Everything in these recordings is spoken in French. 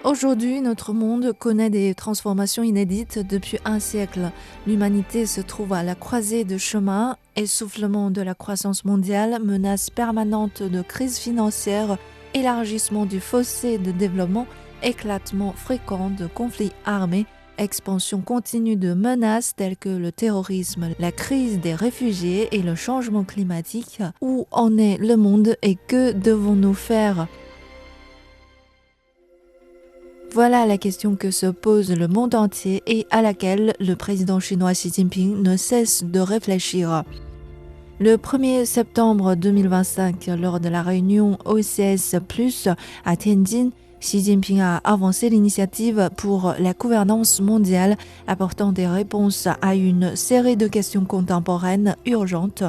Aujourd'hui, notre monde connaît des transformations inédites depuis un siècle. L'humanité se trouve à la croisée de chemins, essoufflement de la croissance mondiale, menace permanente de crise financière, élargissement du fossé de développement, éclatement fréquent de conflits armés, expansion continue de menaces telles que le terrorisme, la crise des réfugiés et le changement climatique. Où en est le monde et que devons-nous faire ? Voilà la question que se pose le monde entier et à laquelle le président chinois Xi Jinping ne cesse de réfléchir. Le 1er septembre 2025, lors de la réunion OCS+, à Tianjin, Xi Jinping a avancé l'initiative pour la gouvernance mondiale, apportant des réponses à une série de questions contemporaines urgentes.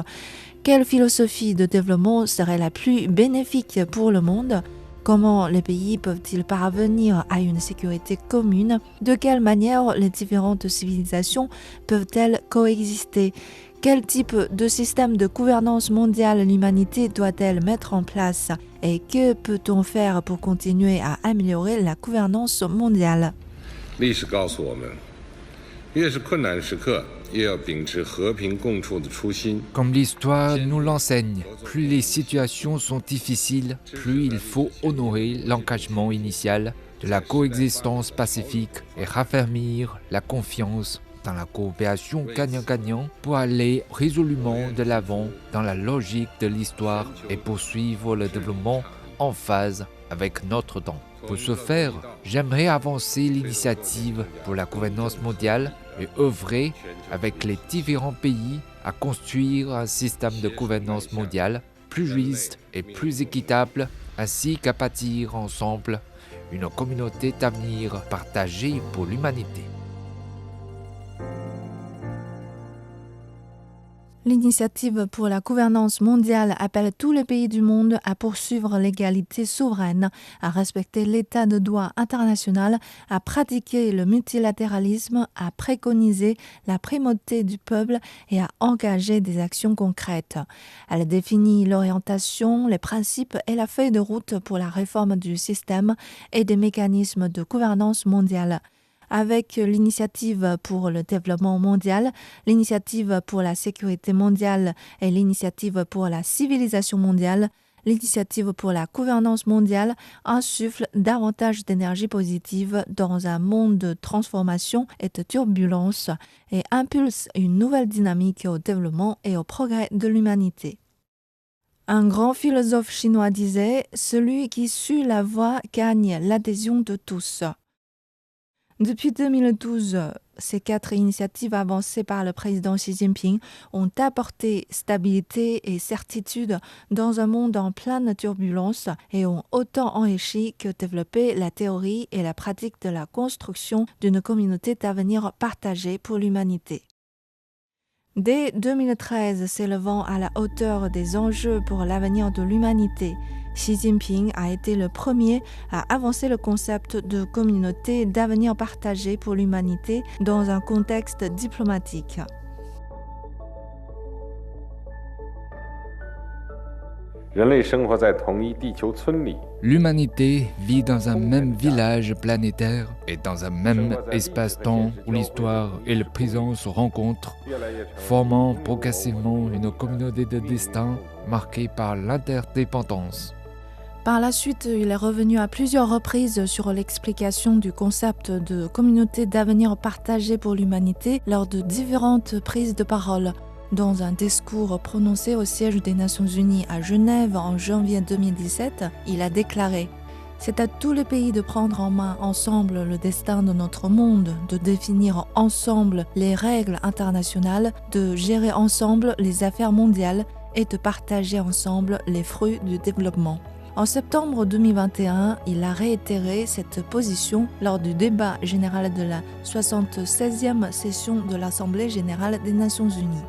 Quelle philosophie de développement serait la plus bénéfique pour le monde ? Comment les pays peuvent-ils parvenir à une sécurité commune ? De quelle manière les différentes civilisations peuvent-elles coexister ? Quel type de système de gouvernance mondiale l'humanité doit-elle mettre en place ? Et que peut-on faire pour continuer à améliorer la gouvernance mondiale ? 历史告诉我们，越是困难时刻，越要秉持和平共处的初心。 Comme l'histoire nous l'enseigne, plus les situations sont difficiles, plus il faut honorer l'engagement initial de la coexistence pacifique et raffermir la confiance dans la coopération gagnant-gagnant pour aller résolument de l'avant dans la logique de l'histoire et poursuivre le développement en phase avec notre temps. Pour ce faire, j'aimerais avancer l'initiative pour la gouvernance mondiale et œuvrer avec les différents pays à construire un système de gouvernance mondiale plus juste et plus équitable, ainsi qu'à bâtir ensemble une communauté d'avenir partagée pour l'humanité. L'initiative pour la gouvernance mondiale appelle tous les pays du monde à poursuivre l'égalité souveraine, à respecter l'état de droit international, à pratiquer le multilatéralisme, à préconiser la primauté du peuple et à engager des actions concrètes. Elle définit l'orientation, les principes et la feuille de route pour la réforme du système et des mécanismes de gouvernance mondiale. Avec l'initiative pour le développement mondial, l'initiative pour la sécurité mondiale et l'initiative pour la civilisation mondiale, l'initiative pour la gouvernance mondiale insuffle davantage d'énergie positive dans un monde de transformation et de turbulence et impulse une nouvelle dynamique au développement et au progrès de l'humanité. Un grand philosophe chinois disait « Celui qui suit la voie gagne l'adhésion de tous ». Depuis 2012, ces 4 initiatives avancées par le président Xi Jinping ont apporté stabilité et certitude dans un monde en pleine turbulence et ont autant enrichi que développé la théorie et la pratique de la construction d'une communauté d'avenir partagée pour l'humanité. Dès 2013, s'élevant à la hauteur des enjeux pour l'avenir de l'humanité, Xi Jinping a été le premier à avancer le concept de communauté d'avenir partagé pour l'humanité dans un contexte diplomatique. L'humanité vit dans un même village planétaire et dans un même espace-temps où l'histoire et le présent se rencontrent, formant progressivement une communauté de destin marquée par l'interdépendance. Par la suite, il est revenu à plusieurs reprises sur l'explication du concept de communauté d'avenir partagé pour l'humanité lors de différentes prises de parole. Dans un discours prononcé au siège des Nations Unies à Genève en janvier 2017, il a déclaré « C'est à tous les pays de prendre en main ensemble le destin de notre monde, de définir ensemble les règles internationales, de gérer ensemble les affaires mondiales et de partager ensemble les fruits du développement. » En septembre 2021, il a réitéré cette position lors du débat général de la 76e session de l'Assemblée générale des Nations Unies.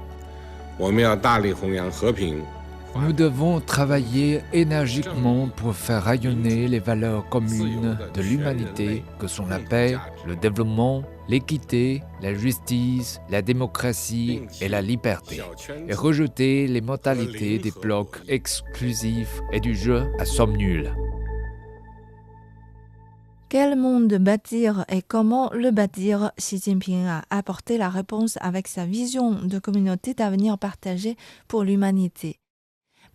Nous devons travailler énergiquement pour faire rayonner les valeurs communes de l'humanité que sont la paix, le développement, l'équité, la justice, la démocratie et la liberté, et rejeter les mentalités des blocs exclusifs et du jeu à somme nulle. Quel monde bâtir et comment le bâtir? Xi Jinping a apporté la réponse avec sa vision de communauté d'avenir partagée pour l'humanité.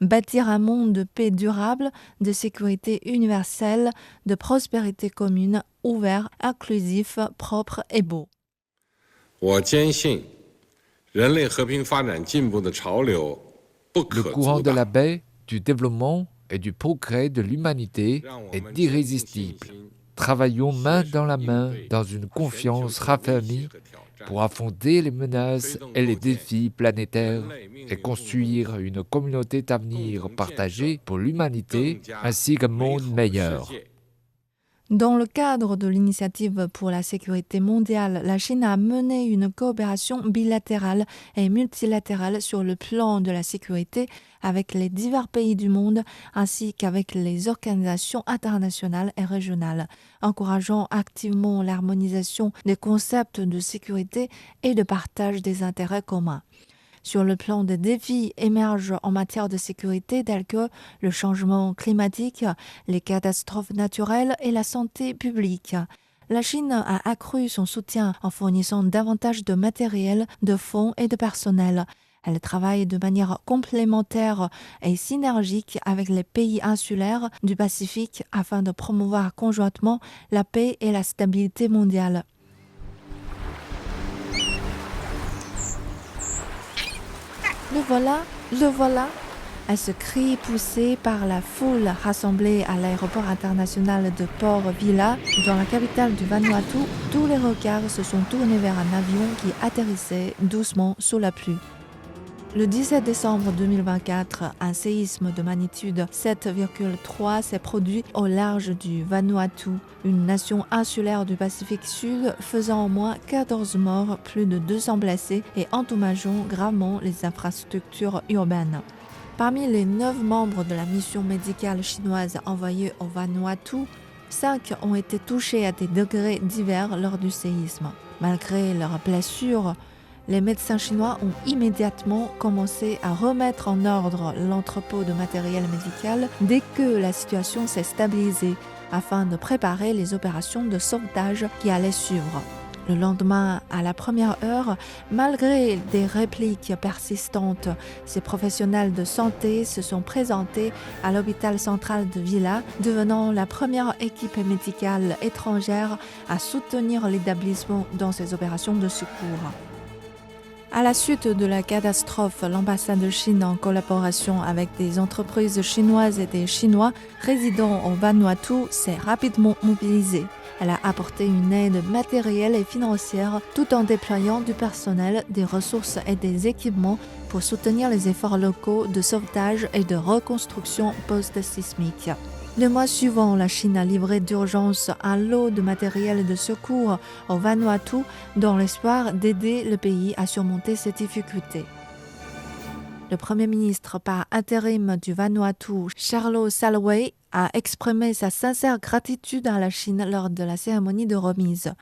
Bâtir un monde de paix durable, de sécurité universelle, de prospérité commune, ouvert, inclusif, propre et beau. 我坚信，人类和平发展进步的潮流不 Le 可 courant 阻 de 挡。 la paix, du développement et du progrès de l'humanité 让我 est 们坚定信 irrésistible. 心， Travaillons main dans la main dans une confiance raffermie pour affronter les menaces et les défis planétaires et construire une communauté d'avenir partagée pour l'humanité ainsi qu'un monde meilleur. Dans le cadre de l'initiative pour la sécurité mondiale, la Chine a mené une coopération bilatérale et multilatérale sur le plan de la sécurité avec les divers pays du monde ainsi qu'avec les organisations internationales et régionales, encourageant activement l'harmonisation des concepts de sécurité et de partage des intérêts communs. Sur le plan des défis émergent en matière de sécurité tels que le changement climatique, les catastrophes naturelles et la santé publique. La Chine a accru son soutien en fournissant davantage de matériel, de fonds et de personnel. Elle travaille de manière complémentaire et synergique avec les pays insulaires du Pacifique afin de promouvoir conjointement la paix et la stabilité mondiale. Le voilà. À ce cri poussé par la foule rassemblée à l'aéroport international de Port Vila, dans la capitale du Vanuatu, tous les regards se sont tournés vers un avion qui atterrissait doucement sous la pluie. Le 17 décembre 2024, un séisme de magnitude 7,3 s'est produit au large du Vanuatu, une nation insulaire du Pacifique Sud, faisant au moins 14 morts, plus de 200 blessés et endommageant gravement les infrastructures urbaines. Parmi les 9 membres de la mission médicale chinoise envoyée au Vanuatu, 5 ont été touchés à des degrés divers lors du séisme. Malgré leurs blessures, les médecins chinois ont immédiatement commencé à remettre en ordre l'entrepôt de matériel médical dès que la situation s'est stabilisée, afin de préparer les opérations de sauvetage qui allaient suivre. Le lendemain, à la première heure, malgré des répliques persistantes, ces professionnels de santé se sont présentés à l'hôpital central de Vila, devenant la première équipe médicale étrangère à soutenir l'établissement dans ses opérations de secours. À la suite de la catastrophe, l'ambassade de Chine, en collaboration avec des entreprises chinoises et des Chinois résidant au Vanuatu, s'est rapidement mobilisée. Elle a apporté une aide matérielle et financière tout en déployant du personnel, des ressources et des équipements pour soutenir les efforts locaux de sauvetage et de reconstruction post-sismique. Le mois suivant, la Chine a livré d'urgence un lot de matériel de secours au Vanuatu dans l'espoir d'aider le pays à surmonter ces difficultés. Le Premier ministre par intérim du Vanuatu, Charlo Salwey, a exprimé sa sincère gratitude à la Chine lors de la cérémonie de remise.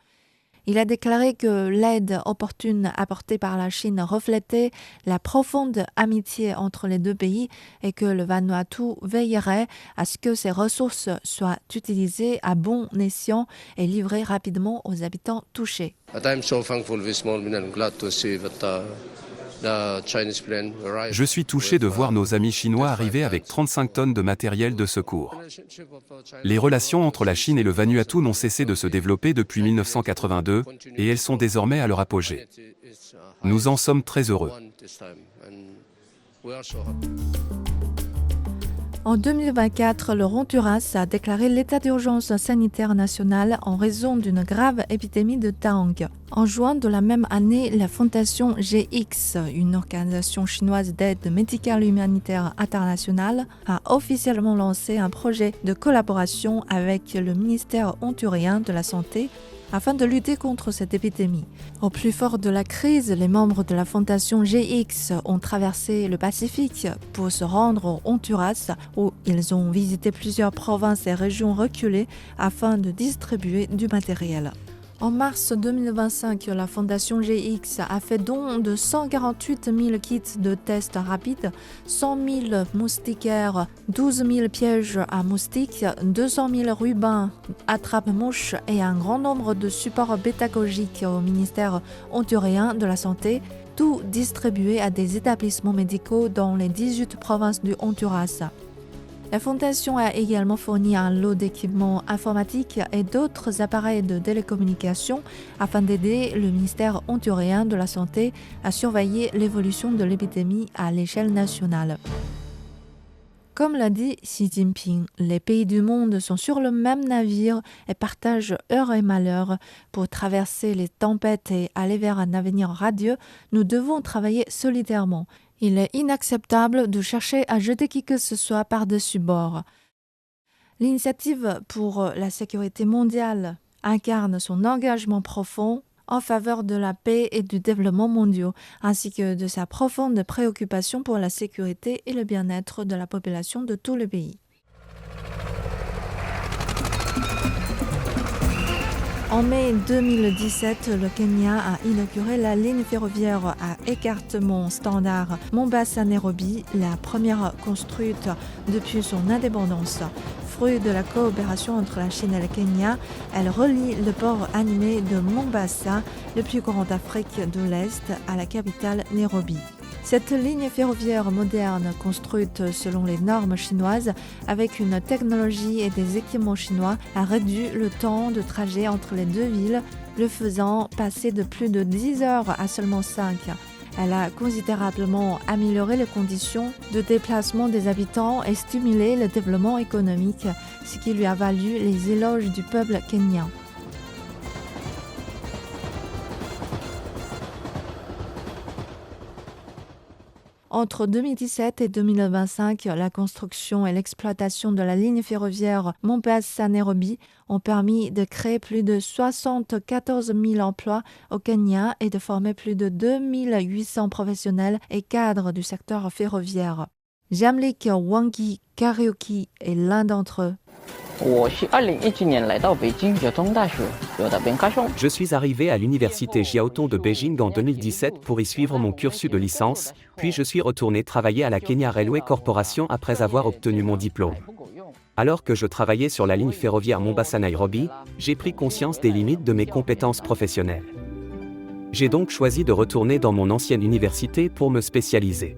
Il a déclaré que l'aide opportune apportée par la Chine reflétait la profonde amitié entre les deux pays et que le Vanuatu veillerait à ce que ces ressources soient utilisées à bon escient et livrées rapidement aux habitants touchés. Je suis touché de voir nos amis chinois arriver avec 35 tonnes de matériel de secours. Les relations entre la Chine et le Vanuatu n'ont cessé de se développer depuis 1982 et elles sont désormais à leur apogée. Nous en sommes très heureux. En 2024, le Honduras a déclaré l'état d'urgence sanitaire national en raison d'une grave épidémie de dengue. En juin de la même année, la Fondation GX, une organisation chinoise d'aide médicale humanitaire internationale, a officiellement lancé un projet de collaboration avec le ministère hondurien de la Santé afin de lutter contre cette épidémie. Au plus fort de la crise, les membres de la Fondation GX ont traversé le Pacifique pour se rendre au Honduras, où ils ont visité plusieurs provinces et régions reculées afin de distribuer du matériel. En mars 2025, la Fondation GX a fait don de 148 000 kits de tests rapides, 100 000 moustiquaires, 12 000 pièges à moustiques, 200 000 rubans attrape-mouches et un grand nombre de supports pédagogiques au ministère hondurien de la Santé, tout distribué à des établissements médicaux dans les 18 provinces du Honduras. La Fondation a également fourni un lot d'équipements informatiques et d'autres appareils de télécommunication afin d'aider le ministère hondurien de la Santé à surveiller l'évolution de l'épidémie à l'échelle nationale. Comme l'a dit Xi Jinping, les pays du monde sont sur le même navire et partagent heurts et malheurs. Pour traverser les tempêtes et aller vers un avenir radieux, nous devons travailler solidairement. Il est inacceptable de chercher à jeter qui que ce soit par-dessus bord. L'initiative pour la sécurité mondiale incarne son engagement profond en faveur de la paix et du développement mondiaux, ainsi que de sa profonde préoccupation pour la sécurité et le bien-être de la population de tous les pays. En mai 2017, le Kenya a inauguré la ligne ferroviaire à écartement standard Mombasa-Nairobi, la première construite depuis son indépendance. Fruit de la coopération entre la Chine et le Kenya, elle relie le port animé de Mombasa, le plus grand d'Afrique de l'Est, à la capitale Nairobi. Cette ligne ferroviaire moderne, construite selon les normes chinoises, avec une technologie et des équipements chinois, a réduit le temps de trajet entre les deux villes, le faisant passer de plus de 10 heures à seulement 5. Elle a considérablement amélioré les conditions de déplacement des habitants et stimulé le développement économique, ce qui lui a valu les éloges du peuple kenyan. Entre 2017 et 2025, la construction et l'exploitation de la ligne ferroviaire Mombasa-Nairobi ont permis de créer plus de 74 000 emplois au Kenya et de former plus de 2 800 professionnels et cadres du secteur ferroviaire. Jamlik Wangi Karaoke est l'un d'entre eux. Je suis arrivé à l'université Jiao Tong de Beijing en 2017 pour y suivre mon cursus de licence, puis je suis retourné travailler à la Kenya Railway Corporation après avoir obtenu mon diplôme. Alors que je travaillais sur la ligne ferroviaire Mombasa-Nairobi, j'ai pris conscience des limites de mes compétences professionnelles. J'ai donc choisi de retourner dans mon ancienne université pour me spécialiser.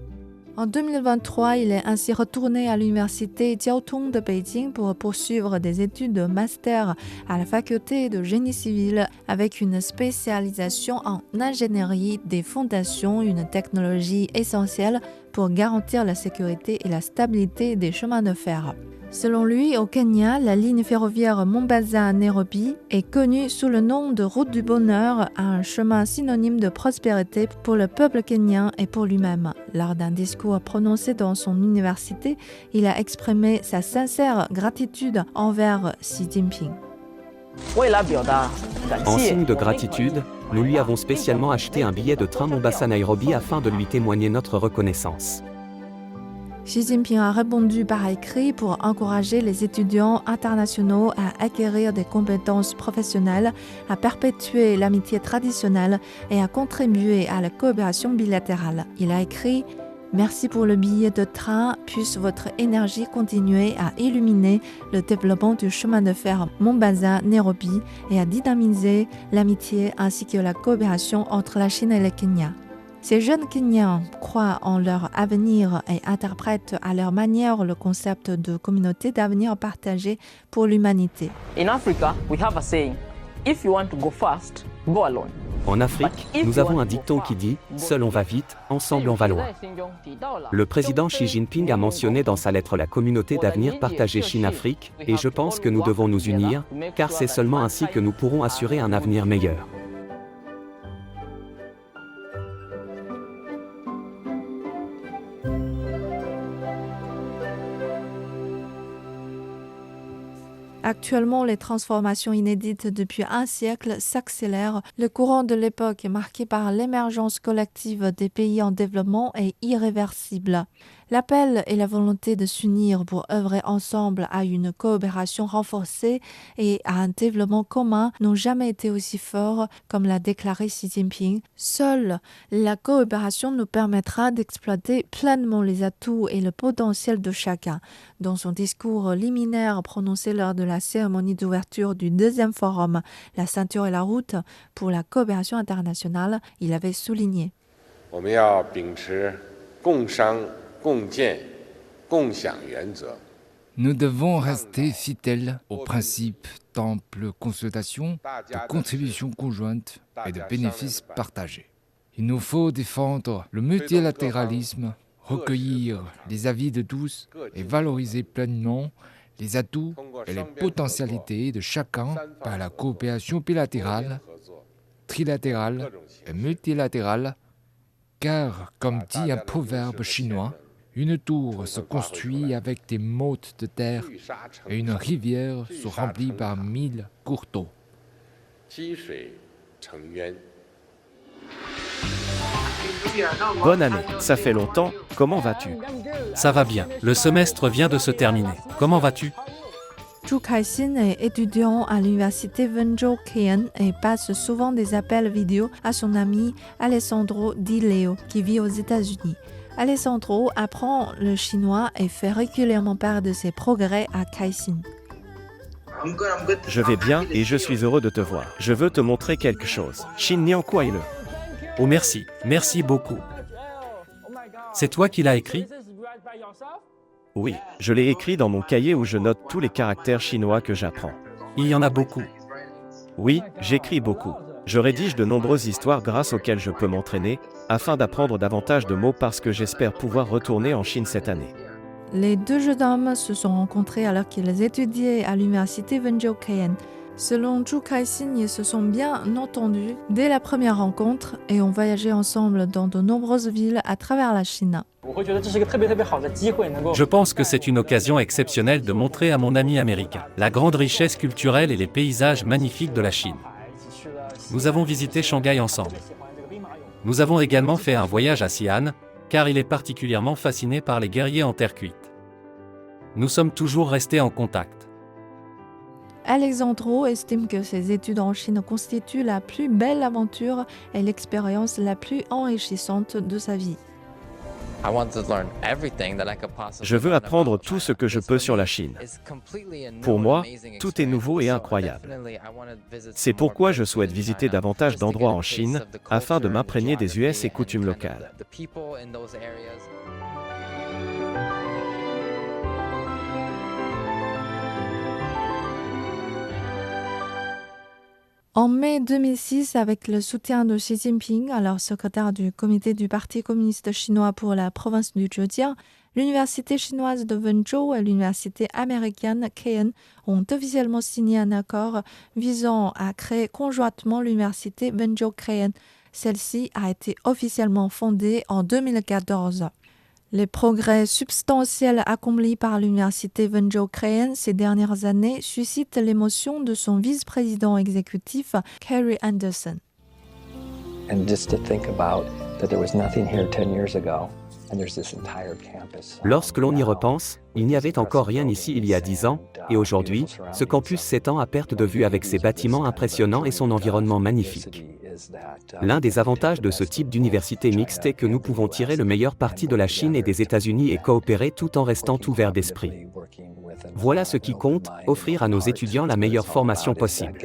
En 2023, il est ainsi retourné à l'université Jiao Tong de Beijing pour poursuivre des études de master à la faculté de génie civil avec une spécialisation en ingénierie des fondations, une technologie essentielle pour garantir la sécurité et la stabilité des chemins de fer. Selon lui, au Kenya, la ligne ferroviaire Mombasa-Nairobi est connue sous le nom de route du bonheur, un chemin synonyme de prospérité pour le peuple kenyan et pour lui-même. Lors d'un discours prononcé dans son université, il a exprimé sa sincère gratitude envers Xi Jinping. En signe de gratitude, nous lui avons spécialement acheté un billet de train Mombasa-Nairobi afin de lui témoigner notre reconnaissance. Xi Jinping a répondu par écrit pour encourager les étudiants internationaux à acquérir des compétences professionnelles, à perpétuer l'amitié traditionnelle et à contribuer à la coopération bilatérale. Il a écrit « Merci pour le billet de train, puisse votre énergie continuer à illuminer le développement du chemin de fer Mombasa-Nairobi et à dynamiser l'amitié ainsi que la coopération entre la Chine et le Kenya. » Ces jeunes Kenyans croient en leur avenir et interprètent à leur manière le concept de communauté d'avenir partagée pour l'humanité. En Afrique, nous avons un dicton qui dit « Seul on va vite, ensemble on va loin ». Le président Xi Jinping a mentionné dans sa lettre la communauté d'avenir partagée Chine-Afrique, et je pense que nous devons nous unir, car c'est seulement ainsi que nous pourrons assurer un avenir meilleur. Actuellement, les transformations inédites depuis un siècle s'accélèrent. Le courant de l'époque, marqué par l'émergence collective des pays en développement, est irréversible. L'appel et la volonté de s'unir pour œuvrer ensemble à une coopération renforcée et à un développement commun n'ont jamais été aussi forts, comme l'a déclaré Xi Jinping. Seule la coopération nous permettra d'exploiter pleinement les atouts et le potentiel de chacun. Dans son discours liminaire prononcé lors de la cérémonie d'ouverture du deuxième forum, La ceinture et la route pour la coopération internationale, il avait souligné. 我们要秉持共商共建共享原则。 Nous devons rester fidèles aux principes d'ample consultation, de contribution conjointe et de bénéfices partagés. Il nous faut défendre le multilatéralisme, recueillir les avis de tous et valoriser pleinement les atouts et les potentialités de chacun par la coopération bilatérale, trilatérale et multilatérale, car, comme dit un proverbe chinois, une tour se construit avec des mottes de terre et une rivière se remplit par 1000 courteaux. 积水成渊。 Bonne année, ça fait longtemps, comment vas-tu? Ça va bien, le semestre vient de se terminer. Comment vas-tu? Zhu Kaixin est étudiant à l'université Wenzhou Keian et passe souvent des appels vidéo à son ami Alessandro Di Leo qui vit aux États-Unis. Alessandro apprend le chinois et fait régulièrement part de ses progrès à Kaixin. Je vais bien et je suis heureux de te voir. Je veux te montrer quelque chose. Xin Nian Kuai Le. Oh merci, merci beaucoup. C'est toi qui l'as écrit? Oui, je l'ai écrit dans mon cahier où je note tous les caractères chinois que j'apprends. Il y en a beaucoup. Oui, j'écris beaucoup. Je rédige de nombreuses histoires grâce auxquelles je peux m'entraîner, afin d'apprendre davantage de mots parce que j'espère pouvoir retourner en Chine cette année. Les deux jeunes hommes se sont rencontrés alors qu'ils étudiaient à l'université Wenzhou Keian. Selon Zhu Kaixin, ils se sont bien entendus dès la première rencontre et ont voyagé ensemble dans de nombreuses villes à travers la Chine. Je pense que c'est une occasion exceptionnelle de montrer à mon ami américain la grande richesse culturelle et les paysages magnifiques de la Chine. Nous avons visité Shanghai ensemble. Nous avons également fait un voyage à Xi'an, car il est particulièrement fasciné par les guerriers en terre cuite. Nous sommes toujours restés en contact. Alessandro estime que ses études en Chine constituent la plus belle aventure et l'expérience la plus enrichissante de sa vie. Je veux apprendre tout ce que je peux sur la Chine. Pour moi, tout est nouveau et incroyable. C'est pourquoi je souhaite visiter davantage d'endroits en Chine afin de m'imprégner des us et coutumes locales. En mai 2006, avec le soutien de Xi Jinping, alors secrétaire du comité du Parti communiste chinois pour la province du Zhejiang, l'université chinoise de Wenzhou et l'université américaine Keian ont officiellement signé un accord visant à créer conjointement l'université Wenzhou Keian. Celle-ci a été officiellement fondée en 2014. Les progrès substantiels accomplis par l'université Wenzhou Keian ces dernières années suscitent l'émotion de son vice-président exécutif, Kerry Anderson. And just to think about that there was nothing here 10 years ago, and there's this entire campus. Lorsque l'on y repense, il n'y avait encore rien ici il y a 10 ans, et aujourd'hui, ce campus s'étend à perte de vue avec ses bâtiments impressionnants et son environnement magnifique. L'un des avantages de ce type d'université mixte est que nous pouvons tirer le meilleur parti de la Chine et des États-Unis et coopérer tout en restant ouverts d'esprit. Voilà ce qui compte, offrir à nos étudiants la meilleure formation possible.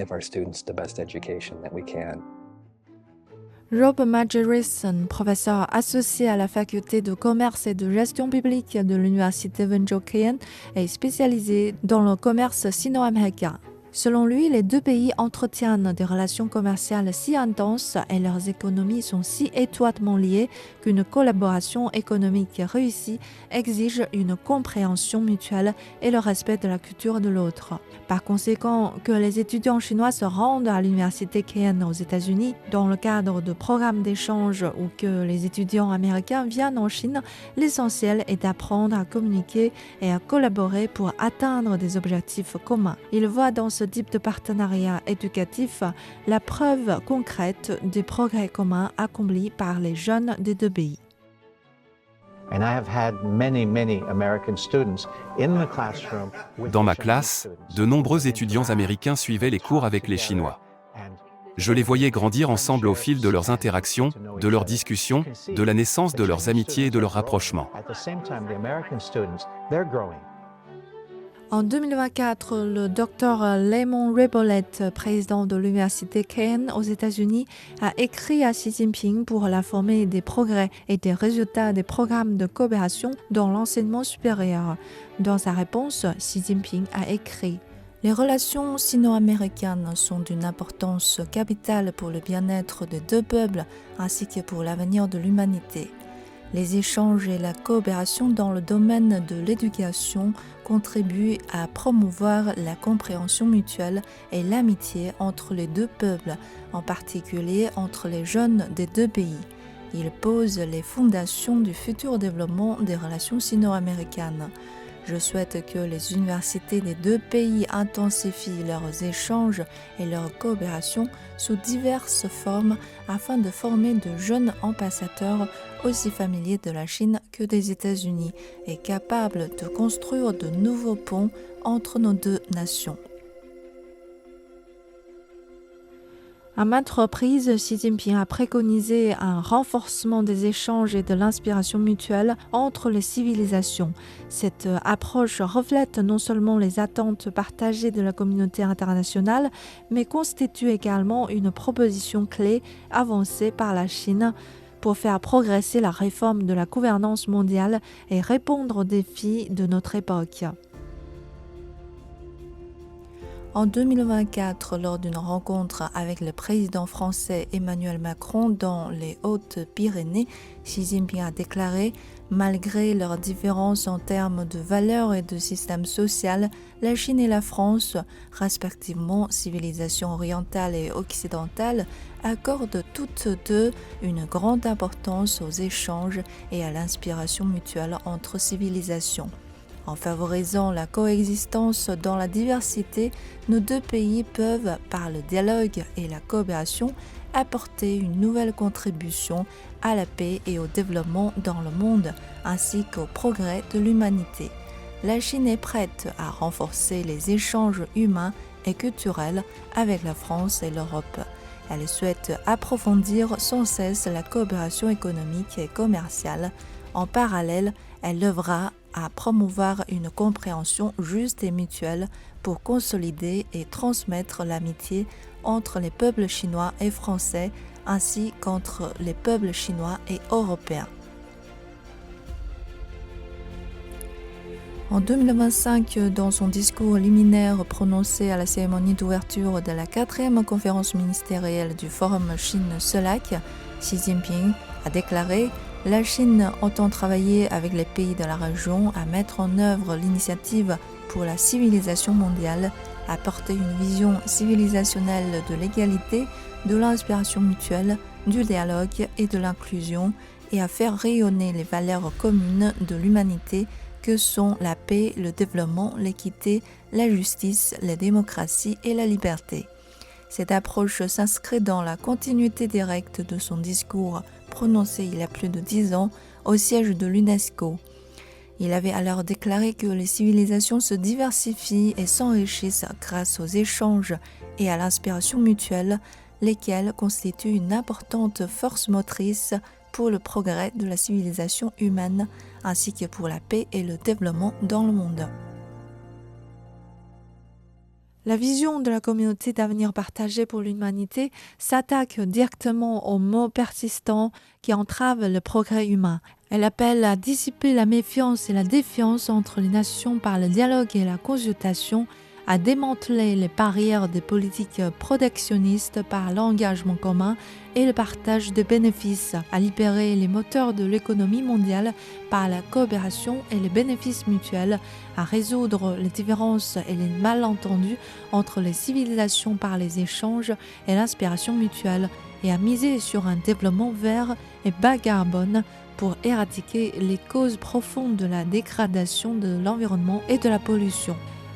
Rob Margerison, professeur associé à la faculté de commerce et de gestion publique de l'université Wenzhou Keian, est spécialisé dans le commerce sino-américain. Selon lui, les deux pays entretiennent des relations commerciales si intenses et leurs économies sont si étroitement liées qu'une collaboration économique réussie exige une compréhension mutuelle et le respect de la culture de l'autre. Par conséquent, que les étudiants chinois se rendent à l'université Keian aux États-Unis dans le cadre de programmes d'échange ou que les étudiants américains viennent en Chine, l'essentiel est d'apprendre à communiquer et à collaborer pour atteindre des objectifs communs. Il voit dans ce type de partenariat éducatif la preuve concrète des progrès communs accomplis par les jeunes des deux pays. Dans ma classe, de nombreux étudiants américains suivaient les cours avec les Chinois. Je les voyais grandir ensemble au fil de leurs interactions, de leurs discussions, de la naissance de leurs amitiés et de leurs rapprochements. En 2024, le Dr Lemon Rebolet, président de l'université Kean aux États-Unis, a écrit à Xi Jinping pour l'informer des progrès et des résultats des programmes de coopération dans l'enseignement supérieur. Dans sa réponse, Xi Jinping a écrit « Les relations sino-américaines sont d'une importance capitale pour le bien-être des deux peuples ainsi que pour l'avenir de l'humanité. Les échanges et la coopération dans le domaine de l'éducation contribuent à promouvoir la compréhension mutuelle et l'amitié entre les deux peuples, en particulier entre les jeunes des deux pays. Ils posent les fondations du futur développement des relations sino-américaines. Je souhaite que les universités des deux pays intensifient leurs échanges et leur coopération sous diverses formes afin de former de jeunes ambassadeurs aussi familiers de la Chine que des États-Unis et capables de construire de nouveaux ponts entre nos deux nations. À maintes reprises, Xi Jinping a préconisé un renforcement des échanges et de l'inspiration mutuelle entre les civilisations. Cette approche reflète non seulement les attentes partagées de la communauté internationale, mais constitue également une proposition clé avancée par la Chine pour faire progresser la réforme de la gouvernance mondiale et répondre aux défis de notre époque. En 2024, lors d'une rencontre avec le président français Emmanuel Macron dans les Hautes-Pyrénées, Xi Jinping a déclaré « Malgré leurs différences en termes de valeurs et de système social, la Chine et la France, respectivement civilisation orientale et occidentale, accordent toutes deux une grande importance aux échanges et à l'inspiration mutuelle entre civilisations. » En favorisant la coexistence dans la diversité, nos deux pays peuvent, par le dialogue et la coopération, apporter une nouvelle contribution à la paix et au développement dans le monde, ainsi qu'au progrès de l'humanité. La Chine est prête à renforcer les échanges humains et culturels avec la France et l'Europe. Elle souhaite approfondir sans cesse la coopération économique et commerciale. En parallèle, elle œuvrera à promouvoir une compréhension juste et mutuelle pour consolider et transmettre l'amitié entre les peuples chinois et français ainsi qu'entre les peuples chinois et européens. En 2025, dans son discours liminaire prononcé à la cérémonie d'ouverture de la 4e conférence ministérielle du Forum Chine-CELAC, Xi Jinping a déclaré « La Chine entend travailler avec les pays de la région à mettre en œuvre l'initiative pour la civilisation mondiale, à porter une vision civilisationnelle de l'égalité, de l'inspiration mutuelle, du dialogue et de l'inclusion, et à faire rayonner les valeurs communes de l'humanité que sont la paix, le développement, l'équité, la justice, la démocratie et la liberté. » Cette approche s'inscrit dans la continuité directe de son discours prononcé il y a plus de 10 ans au siège de l'UNESCO. Il avait alors déclaré que les civilisations se diversifient et s'enrichissent grâce aux échanges et à l'inspiration mutuelle, lesquels constituent une importante force motrice pour le progrès de la civilisation humaine, ainsi que pour la paix et le développement dans le monde. La vision de la communauté d'avenir partagée pour l'humanité s'attaque directement aux maux persistants qui entravent le progrès humain. Elle appelle à dissiper la méfiance et la défiance entre les nations par le dialogue et la consultation, à démanteler les barrières des politiques protectionnistes par l'engagement commun et le partage des bénéfices, à libérer les moteurs de l'économie mondiale par la coopération et les bénéfices mutuels, à résoudre les différences et les malentendus entre les civilisations par les échanges et l'inspiration mutuelle, et à miser sur un développement vert et bas carbone pour éradiquer les causes profondes de la dégradation de l'environnement et de la pollution.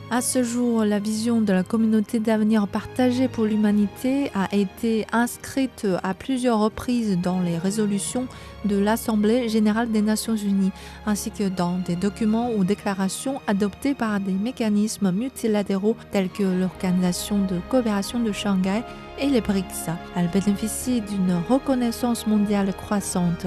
À ce jour, la vision de la communauté d'avenir partagée pour l'humanité a été inscrite à plusieurs reprises dans les résolutions de l'Assemblée générale des Nations unies, ainsi que dans des documents ou déclarations adoptés par des mécanismes multilatéraux tels que l'Organisation de coopération de Shanghai et les BRICS. Elle bénéficie d'une reconnaissance mondiale croissante.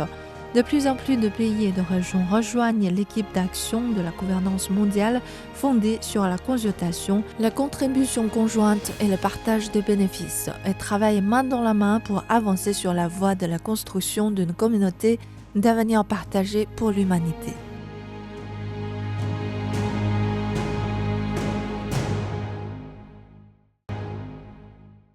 De plus en plus de pays et de régions rejoignent l'équipe d'action de la gouvernance mondiale fondée sur la consultation, la contribution conjointe et le partage des bénéfices, et travaillent main dans la main pour avancer sur la voie de la construction d'une communauté d'avenir partagé pour l'humanité.